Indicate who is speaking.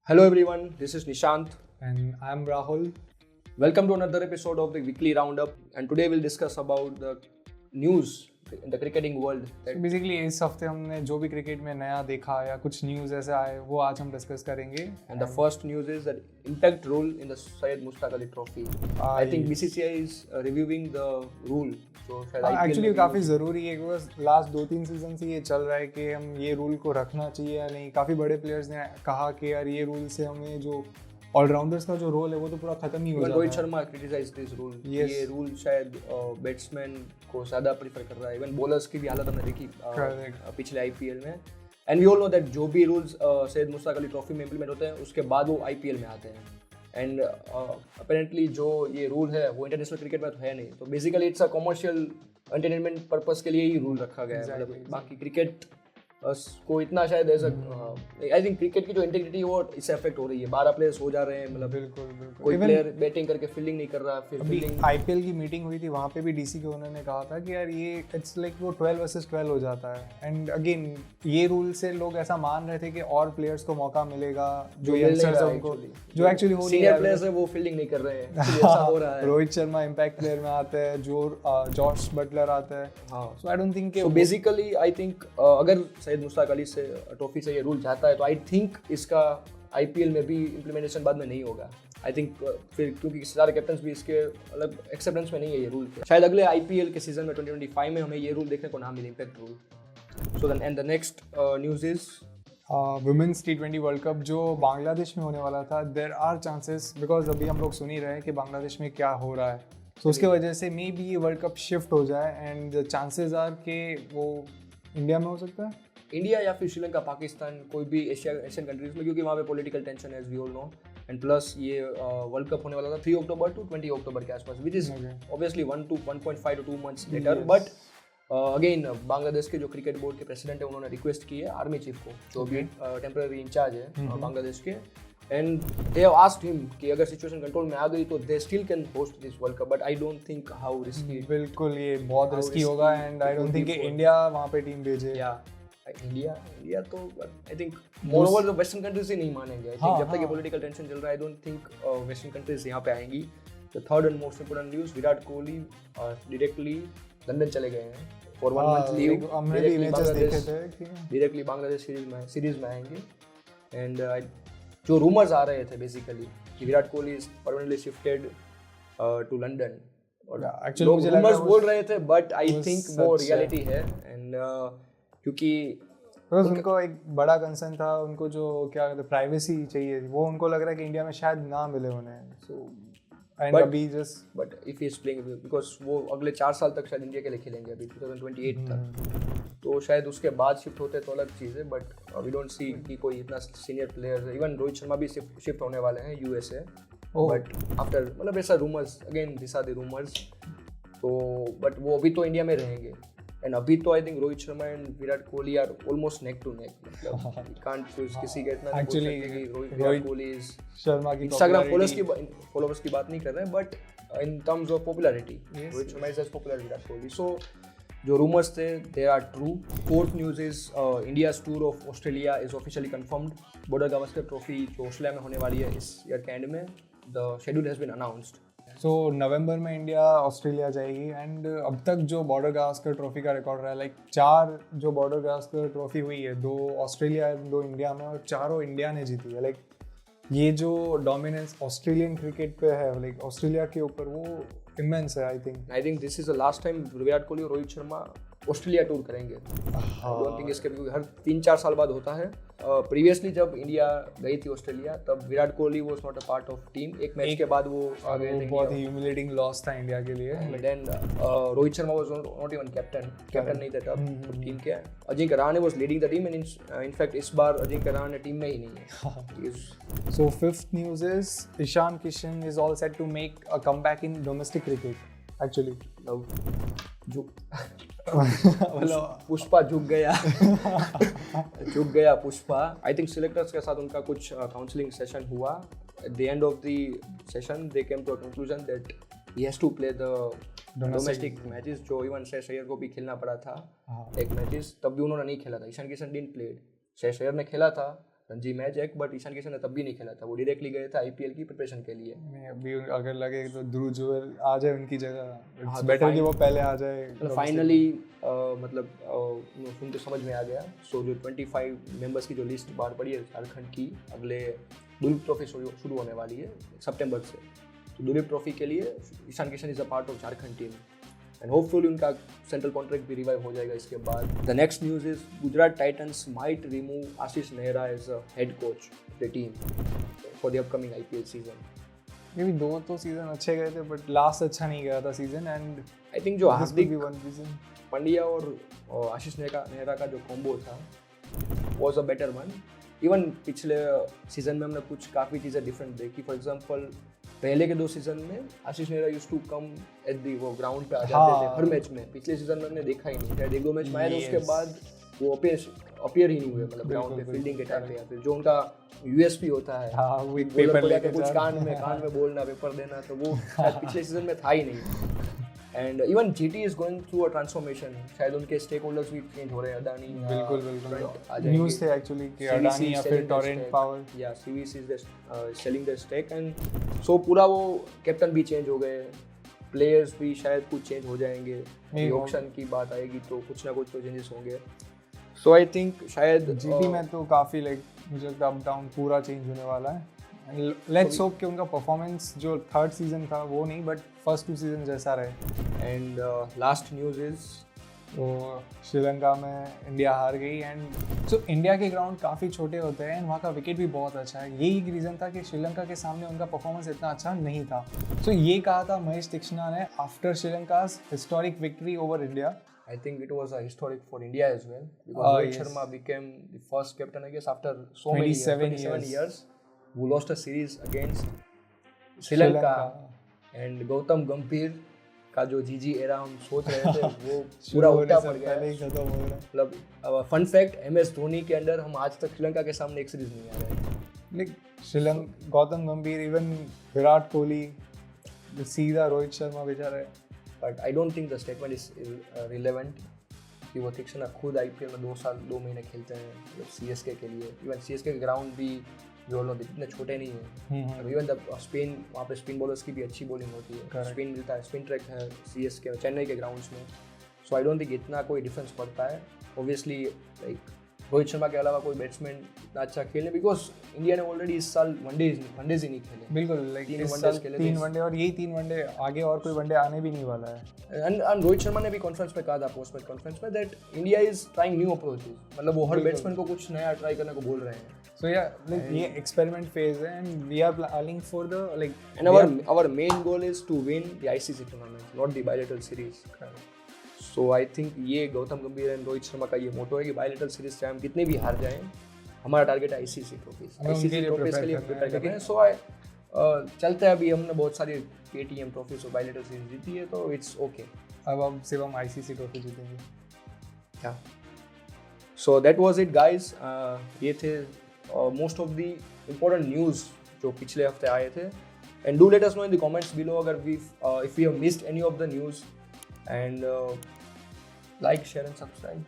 Speaker 1: Hello everyone, this is Nishant.
Speaker 2: And I'm Rahul.
Speaker 1: Welcome to another episode of the weekly roundup. And today we'll discuss about the news in the cricketing world.
Speaker 2: So basically इस हफ्ते हमने जो भी cricket में नया देखा या कुछ न्यूज़ ऐसे आए वो आज हम डिस्कस करेंगे.
Speaker 1: And the first news is that impact rule in the Syed Mushtaq Ali Trophy. I think BCCI is reviewing the rule. So
Speaker 2: actually काफ़ी ज़रूरी है क्योंकि लास्ट 2-3 सीजन से ये चल रहा है कि हम ये रूल को रखना चाहिए या नहीं. काफ़ी बड़े प्लेयर्स ने कहा कि यार ये रूल से हमें जो ऑलराउंडर्स का जो रोल है वो तो पूरा खत्म ही हो जाता है.
Speaker 1: Rohit Sharma criticise this rule. ये रूल शायद बैट्समैन को ज़्यादा प्रीफर कर रहा है. इवन बॉलर्स की भी हालत हमने देखी पिछले आईपीएल में. And we all know that जो भी रूल्स सैयद मुश्ताक अली ट्रॉफी में इंप्लीमेंट होते हैं उसके बाद वो आईपीएल में आते हैं. एंड अपेरेंटली जो ये रूल है वो इंटरनेशनल क्रिकेट में तो है नहीं. तो basically it's a commercial entertainment purpose के लिए ही रूल रखा गया है. मतलब बाकी क्रिकेट को इतना शायद ऐसा आई थिंक क्रिकेट की जो इंटीग्रिटी वो इससे अफेक्ट हो रही है. 12 प्लेयर्स हो जा रहे हैं. मतलब
Speaker 2: बिल्कुल
Speaker 1: कोई प्लेयर बैटिंग करके फील्डिंग नहीं कर रहा. फिर फील्डिंग
Speaker 2: आईपीएल की मीटिंग हुई थी वहाँ पे भी डीसी के ओनर ने कहा था कि यार ये इट्स लाइक वो 12 वर्सेस 12 हो जाता है. एंड अगेन ये रूल से लोग ऐसा मान रहे थे कि और प्लेयर्स को मौका मिलेगा जो यंगस्टर्स हैं उनको जो एक्चुअली हो नहीं
Speaker 1: सीनियर प्लेयर्स है वो फील्डिंग नहीं कर रहे हैं. ऐसा हो रहा है.
Speaker 2: रोहित शर्मा इंपैक्ट प्लेयर में आता है, जॉर्ज बटलर आता है. So I don't think
Speaker 1: so basically I think अगर सैयद मुश्ताक अली से ट्रॉफी से ये रूल जाता है तो आई थिंक इसका आईपीएल में भी इम्प्लीमेंटेशन बाद में नहीं होगा. आई थिंक फिर क्योंकि सारे कैप्टन्स भी इसके अलग एक्सेप्टेंस में नहीं है ये रूल के. शायद अगले आईपीएल के सीजन में 2025 में हमें ये रूल देखने को ना मिले, impact rule. So then and the next news is
Speaker 2: women's T20 world cup जो बांग्लादेश में होने वाला था. देयर आर चांसेस बिकॉज अभी हम लोग सुन ही रहे हैं कि बांग्लादेश में क्या हो रहा है. तो उसके वजह से मे बी ये वर्ल्ड कप शिफ्ट हो जाए एंड द चांसेस आर कि वो इंडिया में हो सकता है.
Speaker 1: इंडिया या फिर श्रीलंका, पाकिस्तान, कोई भी एशियन कंट्रीज में, क्योंकि वहाँ पे पॉलिटिकल टेंशन है as we all know. And plus ये वर्ल्ड कप होने वाला था 3 अक्टूबर टू 20 अक्टूबर के आसपास, which is obviously 1.5 to 2 months later. But again Bangladesh के जो क्रिकेट बोर्ड के प्रेसिडेंट है उन्होंने रिक्वेस्ट की है आर्मी चीफ को जो भी टेम्पररी इंचार्ज है बांग्लादेश के. And they have asked him कि अगर सिचुएशन कंट्रोल में आ गई तो they still can host this world cup. But I don't think how risky.
Speaker 2: बिल्कुल ये बहुत रिस्की होगा एंड आई डोंट थिंक कि इंडिया वहाँ पे टीम भेजे.
Speaker 1: इंडिया तो I think moreover the western countries ही नहीं मानेंगे. आई थिंक जब तक ये पॉलिटिकल टेंशन चल रहा है आई डोंट थिंक वेस्टर्न कंट्रीज यहाँ पे आएंगी. The third and most important news, Virat Kohli directly London चले गए हैं फॉर 1 month लीव.
Speaker 2: हमने भी इमेजेस देखे थे कि
Speaker 1: डायरेक्टली बांग्लादेश सीरीज में आएंगे. एंड जो रूमर्स आ रहे थे बेसिकली कि Virat Kohli is permanently shifted to London, और
Speaker 2: एक्चुअली मुझे
Speaker 1: रूमर्स बोल रहे थे बट आई थिंक वो रियलिटी है. एंड क्योंकि
Speaker 2: उनको एक बड़ा कंसर्न था, उनको जो क्या कहते हैं प्राइवेसी चाहिए वो उनको लग रहा है कि इंडिया में शायद ना मिले उन्हें. सो एंड अभी just
Speaker 1: but if he is playing because वो अगले 4 साल तक शायद इंडिया के लिए खेलेंगे अभी 2028 तक. तो शायद उसके बाद शिफ्ट होते तो अलग चीज़ है. बट वी डोंट सी कि कोई इतना सीनियर प्लेयर है. इवन रोहित शर्मा भी शिफ्ट होने वाले हैं यूएसए. बट आफ्टर मतलब ऐसा rumours, again this are the rumours. तो बट वो अभी तो इंडिया में रहेंगे. एंड अभी तो I think Rohit Sharma and Virat Kohli are almost neck to neck. मतलब कांट किसी का इतना
Speaker 2: एक्चुअली
Speaker 1: विराट कोहली इज
Speaker 2: शर्मा की
Speaker 1: इंस्टाग्राम फॉलोअर्स की बात नहीं कर रहे हैं but in terms of popularity Rohit Sharma is as popular Virat Kohli. So जो रूमर्स थे they are true. Fourth news is India's tour of Australia is officially confirmed. Border Gavaskar trophy जो ऑस्ट्रेलिया में होने वाली है इस ईयर के एंड में, the schedule has been announced.
Speaker 2: So November में इंडिया ऑस्ट्रेलिया जाएगी. एंड अब तक जो बॉर्डर गावस्कर ट्रॉफी का रिकॉर्ड रहा है, लाइक 4 जो बॉर्डर गावस्कर ट्रॉफी हुई है, 2 ऑस्ट्रेलिया 2 इंडिया में, और चारों इंडिया ने जीती है. लाइक ये जो डोमिनेंस ऑस्ट्रेलियन क्रिकेट पे है, लाइक ऑस्ट्रेलिया के ऊपर, वो इमेंस है. I think
Speaker 1: this is the last time Virat Kohli और रोहित शर्मा ऑस्ट्रेलिया टूर करेंगे. आई डोंट थिंक इसके हर 3-4 साल बाद होता है. प्रीवियसली जब इंडिया गई थी ऑस्ट्रेलिया तब Virat Kohli was not a part of team. एक मैच के बाद वो आ गए थे.
Speaker 2: बहुत ही ह्यूमिलेटिंग लॉस था इंडिया के लिए.
Speaker 1: Then Rohit Sharma was not even captain नहीं था तब टीम के. Ajinkya Rahane was leading the team and in fact इस बार अजिंक्य रहाणे टीम में ही नहीं है.
Speaker 2: So fifth news is Ishan Kishan is all set to make a comeback in domestic cricket. Actually
Speaker 1: Pushpa झुक गया पुष्पा. आई थिंक सिलेक्टर्स के साथ उनका कुछ काउंसलिंग सेशन हुआ. At the end of the session they came to a conclusion that he has to play the domestic matches. जो even Shreyas Iyer को भी खेलना पड़ा था एक मैचेस, तब भी उन्होंने नहीं खेला था. Ishan Kishan didn't play. श्रेयस अय्यर ने खेला था रणजी मैच एक, बट ईशान किशन ने तब भी नहीं खेला था, वो डायरेक्टली गए थे आईपीएल की प्रिपरेशन के लिए।
Speaker 2: अभी अगर लगे तो ध्रुव जुरैल आ जाए उनकी जगह, इट्स बेटर कि वो पहले आ जाए।
Speaker 1: फाइनली मतलब उनको समझ में आ गया। सो जो 25 मेंबर्स की जो लिस्ट बाहर पड़ी है झारखंड की, अगले दुलीप ट्रॉफी शुरू होने वाली है सितंबर से, तो दुलीप ट्रॉफी के लिए Ishan Kishan is a part of Jharkhand team and hopefully उनका सेंट्रल कॉन्ट्रैक्ट भी रिवाइव हो जाएगा इसके बाद। The next news is Gujarat titans might remove Ashish Nehra as a head coach of the team for the upcoming IPL season.
Speaker 2: ये भी 2 तो सीजन अच्छे गए थे, बट लास्ट अच्छा नहीं गया था सीजन, एंड
Speaker 1: आई थिंक जो हार्दिक
Speaker 2: वन रीजन
Speaker 1: पंड्या और आशीष नेहरा का जो कॉम्बो था was a better one. Even पिछले सीजन में हमने कुछ काफ़ी चीज़ें डिफरेंट देखी। फॉर एग्जांपल पहले के 2 सीजन में Ashish Nehra used to come at the, वो ग्राउंड पे आ जाते थे हर मैच में। पिछले सीजन में हमने देखा ही नहीं, शायद 1-2 मैच में आए थे, उसके बाद वो अपीयर ही नहीं हुए, मतलब ग्राउंड पे फील्डिंग के टाइम पे, या फिर जो उनका यूएसपी होता है
Speaker 2: वो
Speaker 1: पेपर लेके कुछ कान में बोलना, पेपर देना, तो वो शायद पिछले सीजन में था ही नहीं। And even GT is going through a transformation, शायद उनके स्टेक होल्डर्स भी चेंज हो रहे हैं। अडानी
Speaker 2: बिल्कुल न्यूज़ थे एक्चुअली कि अडानी या फिर टोरेंट पावर
Speaker 1: या CVC is selling their stake, and so पूरा वो कैप्टन भी चेंज हो गए, प्लेयर्स भी शायद कुछ चेंज हो जाएंगे। ऑक्शन की बात आएगी तो कुछ ना कुछ तो चेंजेस होंगे। सो आई थिंक शायद
Speaker 2: जीटी में तो काफ़ी लाइक मुझे लगता है अप डाउन पूरा चेंज होने वाला है। लेट्स होप कि उनका परफॉर्मेंस जो 3rd सीजन था वो नहीं, बट फर्स्ट 2 सीजन जैसा रहे।
Speaker 1: एंड लास्ट न्यूज़ इज
Speaker 2: तो श्रीलंका में इंडिया हार गई, एंड सो इंडिया के ग्राउंड काफ़ी छोटे होते हैं एंड वहाँ का विकेट भी बहुत अच्छा है। यही एक रीज़न था कि श्रीलंका के सामने उनका परफॉर्मेंस इतना अच्छा नहीं था। सो ये कहा था महेश तीक्ष्णा ने after श्रीलंका's historic victory over India.
Speaker 1: I think it was a historic for India as well, because Rohit Sharma became the first captain, I guess, after so many 27 years, who lost a series against Sri Lanka. And Gautam Gambhir का जो जीजी era हम सोच रहे थे वो पूरा उल्टा पड़ गया। मतलब फन फैक्ट, MS धोनी के अंडर हम आज तक श्रीलंका के सामने एक सीरीज नहीं आ रहे।
Speaker 2: श्रीलंका, गौतम गंभीर, इवन विराट कोहली, सीधा रोहित शर्मा बेचारे।
Speaker 1: But I don't think the statement is relevant कि वो तीक्ष्णा खुद आईपीएल में 2 साल 2 महीने खेलते हैं, मतलब सीएसके के लिए। इवन सीएसके के ग्राउंड भी जो लोग इतने छोटे नहीं है। इवन द स्पिन, वहाँ पे स्पिन बॉलर्स की भी अच्छी बॉलिंग होती है, स्पिन मिलता है, स्पिन ट्रैक है सीएसके चेन्नई के ग्राउंड्स में। सो आई डोंट थिंक इतना कोई डिफरेंस पड़ता है। ऑब्वियसली लाइक रोहित शर्मा के अलावा कोई बैट्समैन इतना अच्छा खेले, बिकॉज इंडिया ने ऑलरेडी इस साल वनडेज ही नहीं खेले।
Speaker 2: बिल्कुल, लाइक 3 वनडे और यही 3 वनडे, आगे और कोई वनडे आने भी नहीं वाला है।
Speaker 1: एंड रोहित शर्मा ने भी कॉन्फ्रेंस में कहा था, पोस्ट मैच कॉन्फ्रेंस में, that India is trying new approaches, मतलब वो हर बैट्समैन को कुछ नया ट्राई करने को बोल रहे हैं।
Speaker 2: So yeah, like ये experiment phase है and we are planning for the like.
Speaker 1: And our main goal is to win the ICC tournament, not the bilateral series. So I think ये गौतम गंभीर एंड रोहित शर्मा का ये मोटो है कि बायलेटरल सीरीज चाहे हम कितने भी हार जाएं, हमारा टारगेट है आईसीसी ट्रॉफीज के लिए प्रिपेयर करते हैं। सो चलते हैं, अभी हमने बहुत सारी KTM ट्रॉफीज और बायलेटरल सीरीज जीती है, तो इट्स ओके।
Speaker 2: अब हम सिर्फ हम ICC ट्रॉफी जीतेंगे।
Speaker 1: क्या? So that was it guys. ये थे most of the important news जो पिछले हफ्ते आए थे। And do let us know in the comments below अगर if we have missed any of the news, and like, share and subscribe.